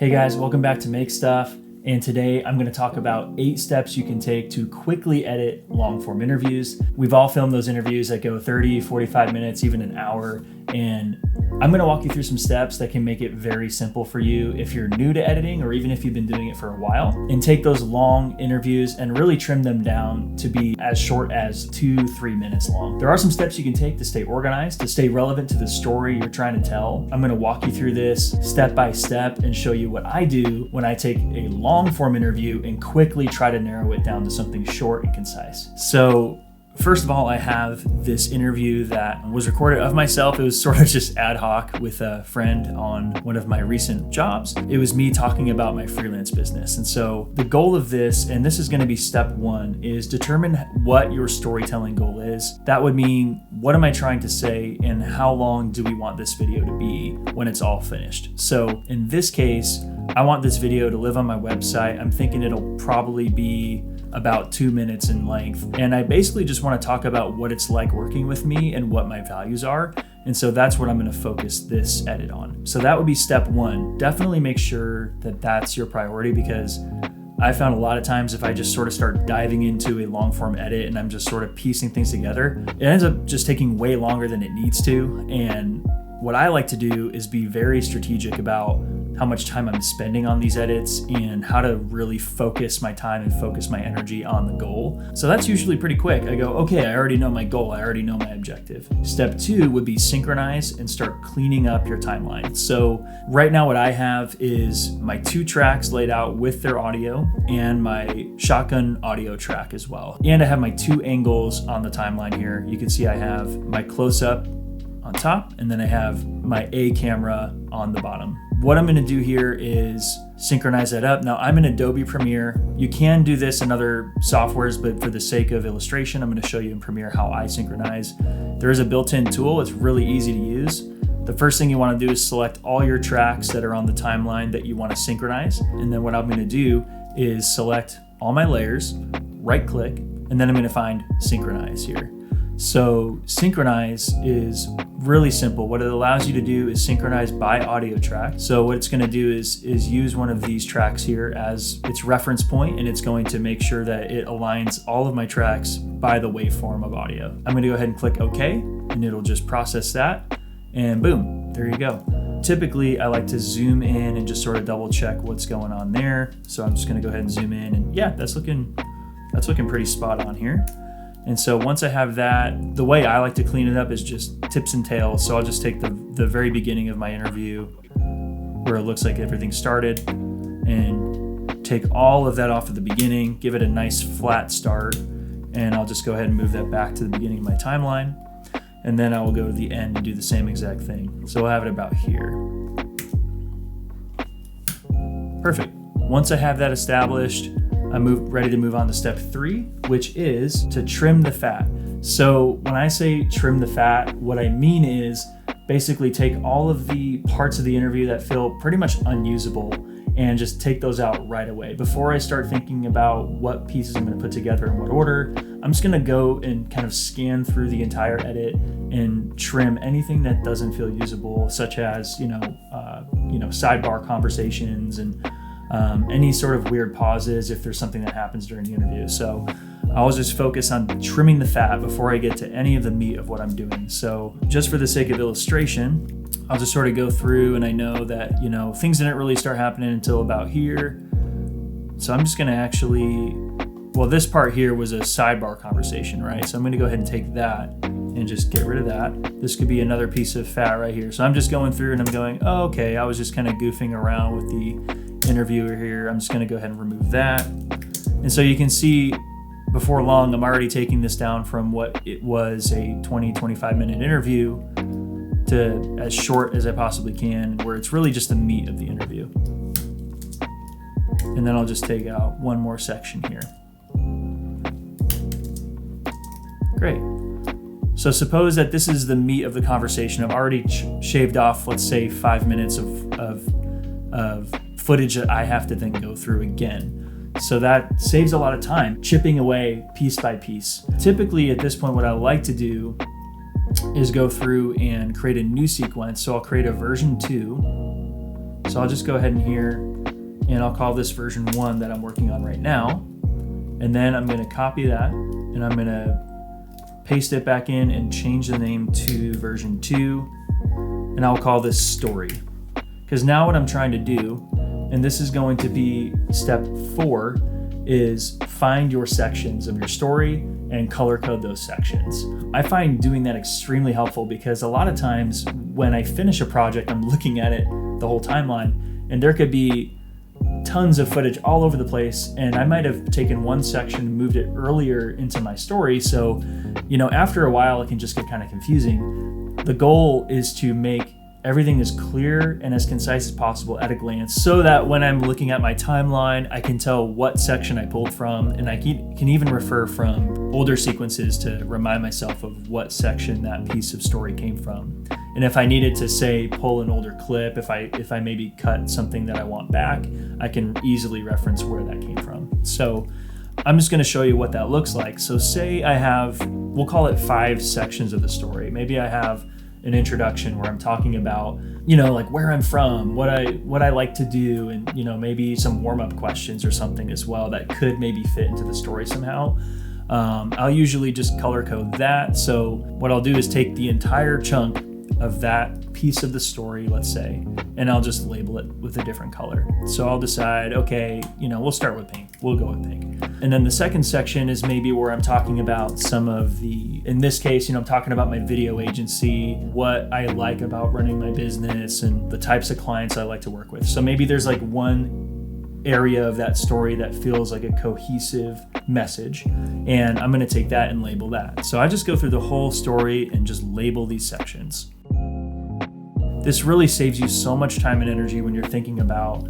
Hey guys, welcome back to Make Stuff. And today I'm going to talk about 8 steps you can take to quickly edit long form interviews. We've all filmed those interviews that go 30, 45 minutes, even an hour. And I'm going to walk you through some steps that can make it very simple for you if you're new to editing or even if you've been doing it for a while, and take those long interviews and really trim them down to be as short as 2-3 minutes long. There are some steps you can take to stay organized, to stay relevant to the story you're trying to tell. I'm going to walk you through this step by step and show you what I do when I take a long form interview and quickly try to narrow it down to something short and concise. So first of all, I have this interview that was recorded of myself. It was sort of just ad hoc with a friend on one of my recent jobs. It was me talking about my freelance business. And so the goal of this, and this is going to be step 1, is determine what your storytelling goal is. That would mean, what am I trying to say and how long do we want this video to be when it's all finished? So in this case, I want this video to live on my website. I'm thinking it'll probably be about 2 minutes in length. And I basically just want to talk about what it's like working with me and what my values are. And so that's what I'm going to focus this edit on. So that would be step 1. Definitely make sure that that's your priority, because I found a lot of times if I just sort of start diving into a long form edit and I'm just sort of piecing things together, it ends up just taking way longer than it needs to. And what I like to do is be very strategic about how much time I'm spending on these edits and how to really focus my time and focus my energy on the goal. So that's usually pretty quick. I go, okay, I already know my goal. I already know my objective. Step 2 would be synchronize and start cleaning up your timeline. So right now what I have is my 2 tracks laid out with their audio and my shotgun audio track as well. And I have my 2 angles on the timeline here. You can see I have my close-up on top, and then I have my A camera on the bottom. What I'm gonna do here is synchronize that up. Now I'm in Adobe Premiere. You can do this in other softwares, but for the sake of illustration, I'm gonna show you in Premiere how I synchronize. There is a built-in tool. It's really easy to use. The first thing you wanna do is select all your tracks that are on the timeline that you wanna synchronize. And then what I'm gonna do is select all my layers, right click, and then I'm gonna find synchronize here. So synchronize is really simple. What it allows you to do is synchronize by audio track. So what it's going to do is use one of these tracks here as its reference point, and it's going to make sure that it aligns all of my tracks by the waveform of audio. I'm going to go ahead and click OK, and it'll just process that, and boom, there you go. Typically, I like to zoom in and just sort of double check what's going on there. So I'm just going to go ahead and zoom in, and yeah, that's looking pretty spot on here. And so once I have that, the way I like to clean it up is just tips and tails. So I'll just take the very beginning of my interview where it looks like everything started and take all of that off at the beginning, give it a nice flat start, and I'll just go ahead and move that back to the beginning of my timeline. And then I will go to the end and do the same exact thing. So I'll have it about here. Perfect. Once I have that established, I'm ready to move on to step 3, which is to trim the fat. So when I say trim the fat, what I mean is basically take all of the parts of the interview that feel pretty much unusable and just take those out right away. Before I start thinking about what pieces I'm going to put together in what order, I'm just going to go and kind of scan through the entire edit and trim anything that doesn't feel usable, such as sidebar conversations and any sort of weird pauses if there's something that happens during the interview. So I'll just focus on trimming the fat before I get to any of the meat of what I'm doing. So just for the sake of illustration, I'll just sort of go through, and I know that, things didn't really start happening until about here. So I'm just going to actually, this part here was a sidebar conversation, right? So I'm going to go ahead and take that and just get rid of that. This could be another piece of fat right here. So I'm just going through and I'm going, oh, okay, I was just kind of goofing around with the interviewer here. I'm just going to go ahead and remove that. And so you can see before long, I'm already taking this down from what it was a 20-25 minute interview to as short as I possibly can, where it's really just the meat of the interview. And then I'll just take out one more section here. Great. So suppose that this is the meat of the conversation. I've already shaved off, let's say, 5 minutes of footage that I have to then go through again. So that saves a lot of time, chipping away piece by piece. Typically at this point, what I like to do is go through and create a new sequence. So I'll create a version 2 So I'll just go ahead in here and I'll call this version 1 that I'm working on right now. And then I'm going to copy that and I'm going to paste it back in and change the name to version 2. And I'll call this story. Because now what I'm trying to do, and this is going to be step 4, is find your sections of your story and color code those sections. I find doing that extremely helpful because a lot of times when I finish a project, I'm looking at it the whole timeline, and there could be tons of footage all over the place, and I might have taken one section and moved it earlier into my story. So, after a while, it can just get kind of confusing. The goal is to make everything as clear and as concise as possible at a glance so that when I'm looking at my timeline, I can tell what section I pulled from, and I can even refer from older sequences to remind myself of what section that piece of story came from. And if I needed to, say, pull an older clip, if I maybe cut something that I want back, I can easily reference where that came from. So I'm just going to show you what that looks like. So say I have, we'll call it 5 sections of the story. Maybe I have an introduction where I'm talking about, like where I'm from, what I like to do, and maybe some warm-up questions or something as well that could maybe fit into the story somehow. I'll usually just color code that. So what I'll do is take the entire chunk of that piece of the story, let's say, and I'll just label it with a different color. So I'll decide, okay, we'll start with pink. We'll go with pink. And then the second section is maybe where I'm talking about some of the, in this case, I'm talking about my video agency, what I like about running my business, and the types of clients I like to work with. So maybe there's like one area of that story that feels like a cohesive message, and I'm going to take that and label that. So I just go through the whole story and just label these sections. This really saves you so much time and energy when you're thinking about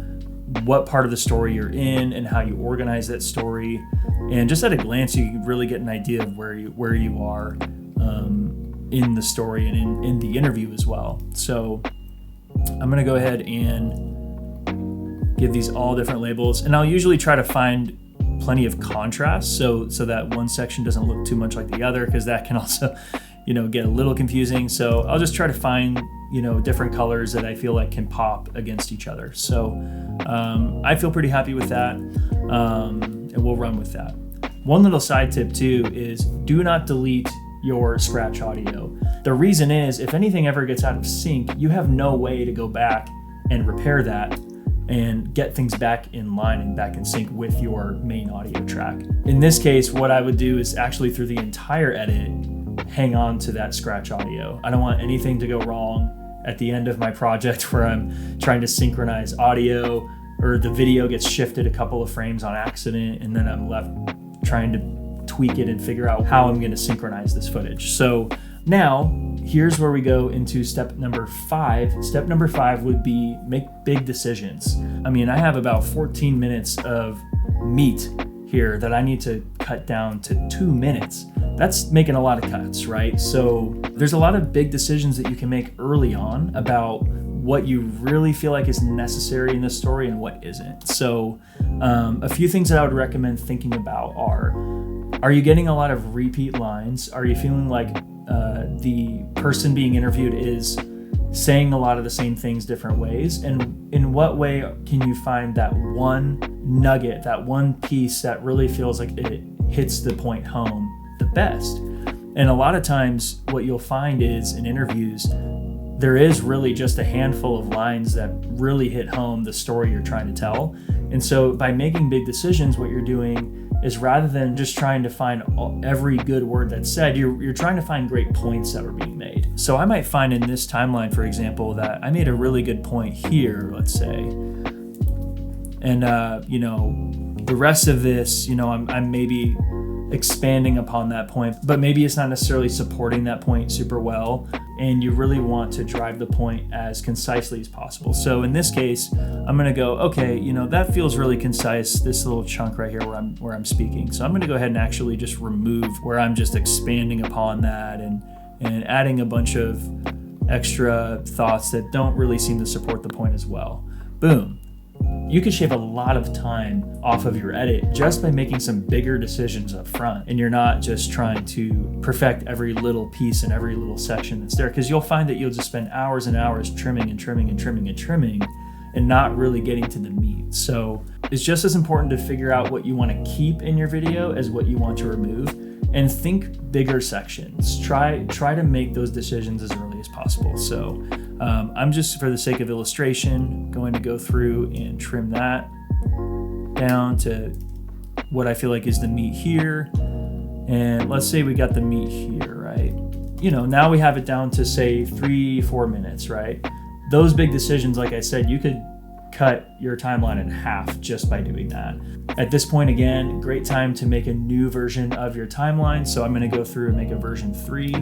what part of the story you're in and how you organize that story. And just at a glance, you can really get an idea of where you are in the story and in the interview as well. So I'm going to go ahead and give these all different labels, and I'll usually try to find plenty of contrast so that one section doesn't look too much like the other, because that can also get a little confusing. So I'll just try to find different colors that I feel like can pop against each other. So I feel pretty happy with that, and we'll run with that. One little side tip too is do not delete your scratch audio. The reason is, if anything ever gets out of sync, you have no way to go back and repair that and get things back in line and back in sync with your main audio track. In this case, what I would do is actually, through the entire edit, hang on to that scratch audio. I don't want anything to go wrong at the end of my project where I'm trying to synchronize audio, or the video gets shifted a couple of frames on accident, and then I'm left trying to tweak it and figure out how I'm going to synchronize this footage. So now here's where we go into step number 5. Step number 5 would be make big decisions. I have about 14 minutes of meat here that I need to cut down to 2 minutes. That's making a lot of cuts, right? So there's a lot of big decisions that you can make early on about what you really feel like is necessary in this story and what isn't. So a few things that I would recommend thinking about are you getting a lot of repeat lines? Are you feeling like the person being interviewed is saying a lot of the same things different ways? And in what way can you find that one nugget, that one piece that really feels like it hits the point home the best? And a lot of times what you'll find is in interviews, there is really just a handful of lines that really hit home the story you're trying to tell. And so by making big decisions, what you're doing is, rather than just trying to find every good word that's said, you're trying to find great points that were being made. So I might find in this timeline, for example, that I made a really good point here, let's say. And, the rest of this, I'm maybe expanding upon that point, but maybe it's not necessarily supporting that point super well, and you really want to drive the point as concisely as possible. So in this case, I'm going to go, okay, that feels really concise, this little chunk right here where I'm speaking. So I'm going to go ahead and actually just remove where I'm just expanding upon that and adding a bunch of extra thoughts that don't really seem to support the point as well. Boom. You could shave a lot of time off of your edit just by making some bigger decisions up front, and you're not just trying to perfect every little piece and every little section that's there, because you'll find that you'll just spend hours and hours trimming and trimming and trimming and trimming, and not really getting to the meat. So it's just as important to figure out what you want to keep in your video as what you want to remove, and think bigger sections. Try to make those decisions as early as possible. So I'm just, for the sake of illustration, going to go through and trim that down to what I feel like is the meat here. And let's say we got the meat here, right? Now we have it down to say 3-4 minutes, right? Those big decisions, like I said, you could cut your timeline in half just by doing that. At this point, again, great time to make a new version of your timeline. So I'm going to go through and make a version 3.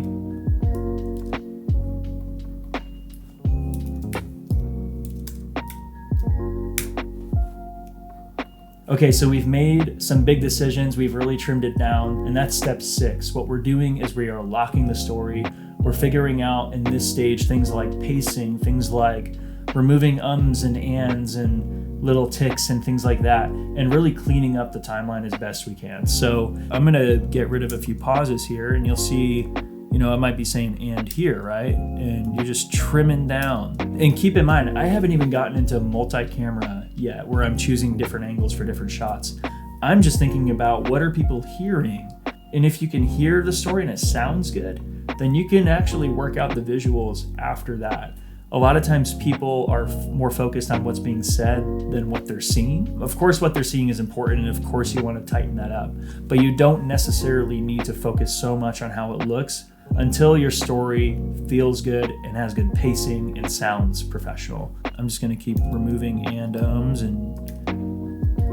Okay, so we've made some big decisions. We've really trimmed it down, and that's step 6. What we're doing is we are locking the story. We're figuring out in this stage things like pacing, things like removing ums and ands and little ticks and things like that, and really cleaning up the timeline as best we can. So I'm gonna get rid of a few pauses here, and you'll see, I might be saying "and" here, right? And you're just trimming down. And keep in mind, I haven't even gotten into multi-camera yet, where I'm choosing different angles for different shots. I'm just thinking about what are people hearing, and if you can hear the story and it sounds good, then you can actually work out the visuals after that. A lot of times people are more focused on what's being said than what they're seeing. Of course, what they're seeing is important, and of course you want to tighten that up, but you don't necessarily need to focus so much on how it looks until your story feels good and has good pacing and sounds professional. I'm just going to keep removing and ums and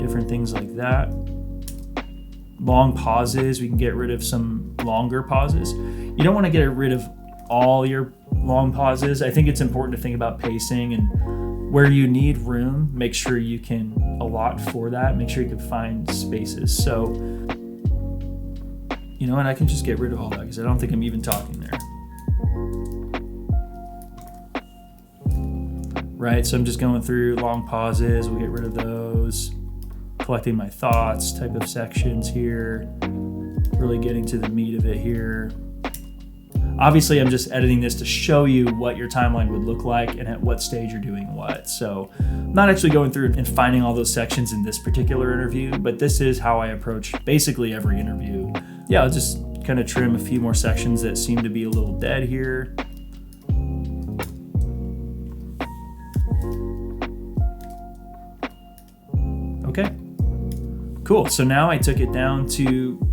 different things like that. Long pauses, we can get rid of some longer pauses. You don't want to get rid of all your long pauses. I think it's important to think about pacing, and where you need room, make sure you can allot for that. Make sure you can find spaces. So, and I can just get rid of all that because I don't think I'm even talking there. Right, so I'm just going through long pauses. We'll get rid of those. Collecting my thoughts type of sections here. Really getting to the meat of it here. Obviously, I'm just editing this to show you what your timeline would look like and at what stage you're doing what. So I'm not actually going through and finding all those sections in this particular interview, but this is how I approach basically every interview. Yeah, I'll just kind of trim a few more sections that seem to be a little dead here. Okay, cool. So now I took it down to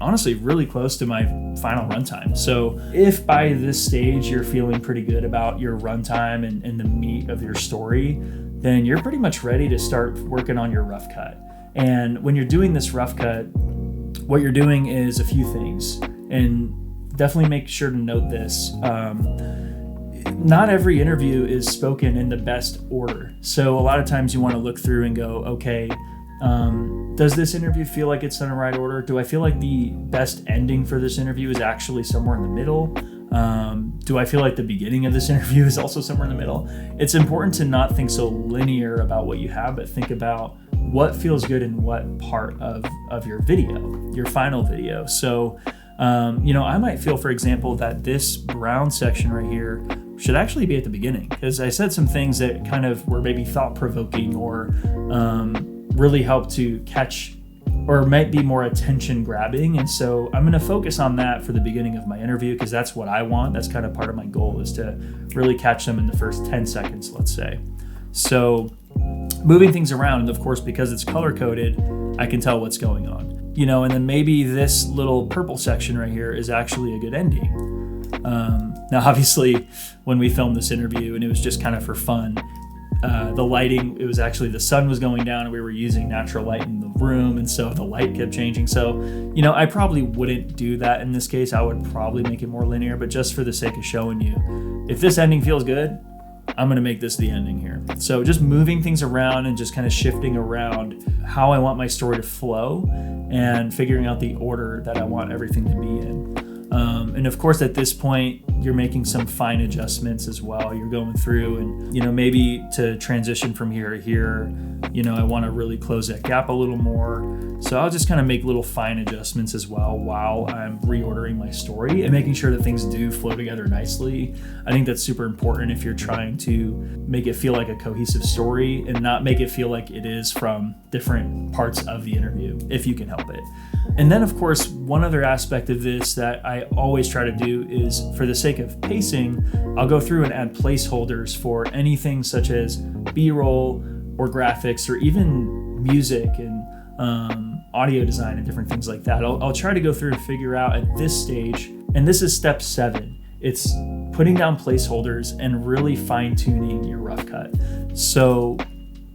honestly really close to my final runtime. So if by this stage you're feeling pretty good about your runtime and the meat of your story, then you're pretty much ready to start working on your rough cut. And when you're doing this rough cut, what you're doing is a few things, and definitely make sure to note this. Not every interview is spoken in the best order. So a lot of times you want to look through and go, okay, does this interview feel like it's in the right order? Do I feel like the best ending for this interview is actually somewhere in the middle? Do I feel like the beginning of this interview is also somewhere in the middle? It's important to not think so linear about what you have, but think about what feels good in what part of your video, your final video. So, I might feel, for example, that this brown section right here should actually be at the beginning, because I said some things that kind of were maybe thought-provoking or really help to catch, or might be more attention grabbing. And so I'm going to focus on that for the beginning of my interview, because that's what I want. That's kind of part of my goal, is to really catch them in the first 10 seconds, let's say. So moving things around, and of course, because it's color coded, I can tell what's going on. And then maybe this little purple section right here is actually a good ending. Now, obviously, when we filmed this interview, and it was just kind of for fun, the lighting, it was actually, the sun was going down and we were using natural light in the room, and so the light kept changing. So, I probably wouldn't do that in this case. I would probably make it more linear, but just for the sake of showing you, if this ending feels good, I'm going to make this the ending here. So just moving things around and just kind of shifting around how I want my story to flow and figuring out the order that I want everything to be in. And of course, at this point, you're making some fine adjustments as well. You're going through and, maybe to transition from here to here, I want to really close that gap a little more. So I'll just kind of make little fine adjustments as well while I'm reordering my story and making sure that things do flow together nicely. I think that's super important if you're trying to make it feel like a cohesive story and not make it feel like it is from different parts of the interview, if you can help it. And then, of course, one other aspect of this that I always try to do is, for the sake of pacing, I'll go through and add placeholders for anything such as B-roll or graphics or even music and audio design and different things like that. I'll try to go through and figure out at this stage, and this is step 7, it's putting down placeholders and really fine-tuning your rough cut. So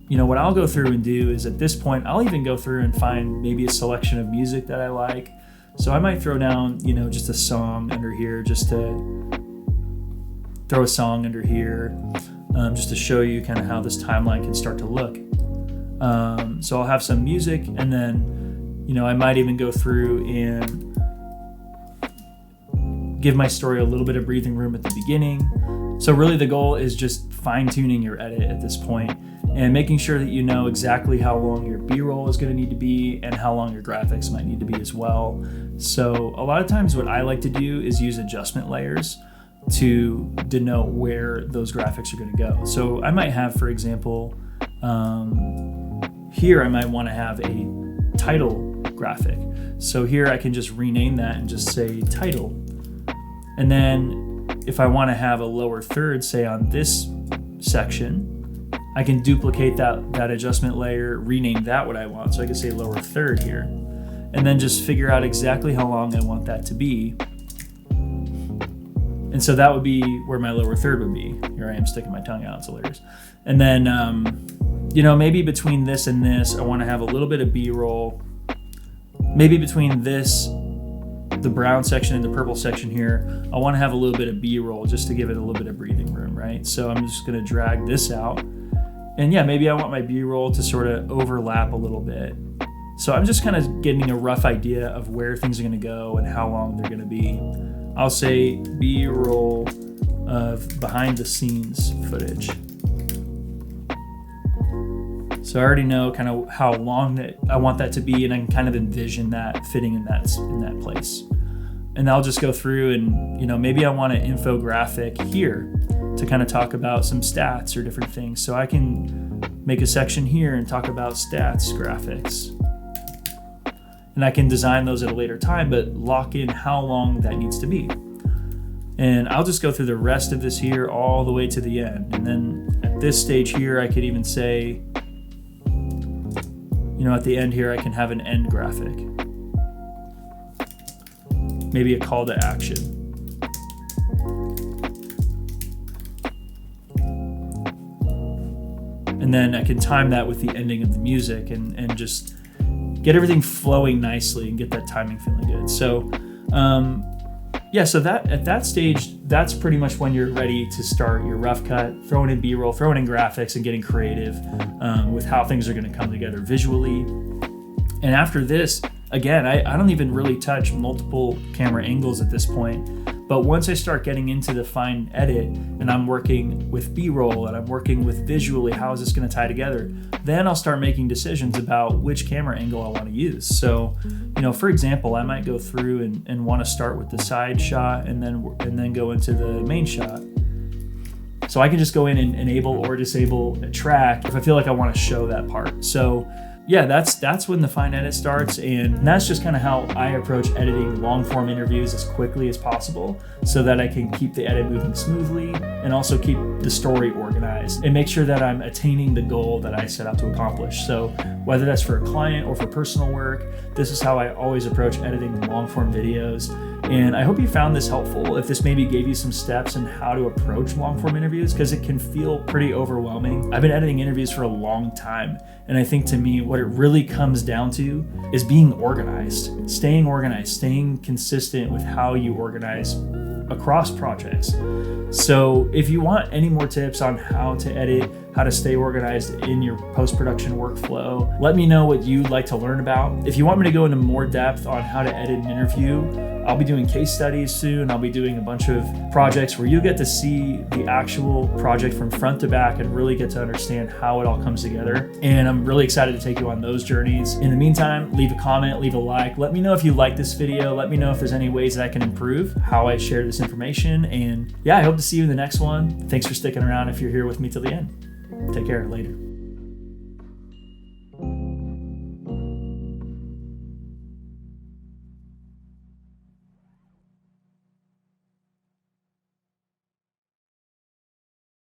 what I'll go through and do is, at this point, I'll even go through and find maybe a selection of music that I like. So I might throw down, just a song under here, just to throw a song under here, just to show you kind of how this timeline can start to look. So I'll have some music, and then, I might even go through and give my story a little bit of breathing room at the beginning. So really the goal is just fine-tuning your edit at this point and making sure that you know exactly how long your B-roll is going to need to be and how long your graphics might need to be as well. So a lot of times what I like to do is use adjustment layers to denote where those graphics are going to go. So I might have, for example, here I might want to have a title graphic. So here I can just rename that and just say title. And then if I want to have a lower third, say on this section, I can duplicate that adjustment layer, rename that what I want. So I can say lower third here, and then just figure out exactly how long I want that to be. And so that would be where my lower third would be. Here I am sticking my tongue out, it's hilarious. And then, maybe between this and this, I want to have a little bit of B-roll. Maybe between this, the brown section and the purple section here, I want to have a little bit of B-roll just to give it a little bit of breathing room, right? So I'm just going to drag this out. And yeah, maybe I want my B-roll to sort of overlap a little bit. So I'm just kind of getting a rough idea of where things are going to go and how long they're going to be. I'll say B-roll of behind the scenes footage. So I already know kind of how long that I want that to be, and I can kind of envision that fitting in that place. And I'll just go through and, maybe I want an infographic here to kind of talk about some stats or different things. So I can make a section here and talk about stats graphics. And I can design those at a later time, but lock in how long that needs to be. And I'll just go through the rest of this here all the way to the end. And then at this stage here, I could even say, at the end here, I can have an end graphic. Maybe a call to action. And then I can time that with the ending of the music and just get everything flowing nicely and get that timing feeling good. So, so that at that stage, that's pretty much when you're ready to start your rough cut, throwing in B-roll, throwing in graphics, and getting creative with how things are going to come together visually. And after this, again, I don't even really touch multiple camera angles at this point. But once I start getting into the fine edit and I'm working with B-roll and I'm working with visually, how is this going to tie together? Then I'll start making decisions about which camera angle I want to use. So, for example, I might go through and want to start with the side shot and then go into the main shot. So I can just go in and enable or disable a track if I feel like I want to show that part. So yeah, that's when the fine edit starts, and that's just kind of how I approach editing long form interviews as quickly as possible so that I can keep the edit moving smoothly and also keep the story organized and make sure that I'm attaining the goal that I set out to accomplish. So whether that's for a client or for personal work, this is how I always approach editing long form videos. And I hope you found this helpful. If this maybe gave you some steps in how to approach long form interviews, because it can feel pretty overwhelming. I've been editing interviews for a long time. And I think to me, what it really comes down to is being organized, staying consistent with how you organize across projects. So if you want any more tips on how to edit, how to stay organized in your post-production workflow, let me know what you'd like to learn about. If you want me to go into more depth on how to edit an interview I'll be doing case studies soon. I'll be doing a bunch of projects where you get to see the actual project from front to back and really get to understand how it all comes together. And I'm really excited to take you on those journeys. In the meantime, leave a comment, leave a like. Let me know if you like this video. Let me know if there's any ways that I can improve how I share this information. And yeah, I hope to see you in the next one. Thanks for sticking around if you're here with me till the end. Take care. Later.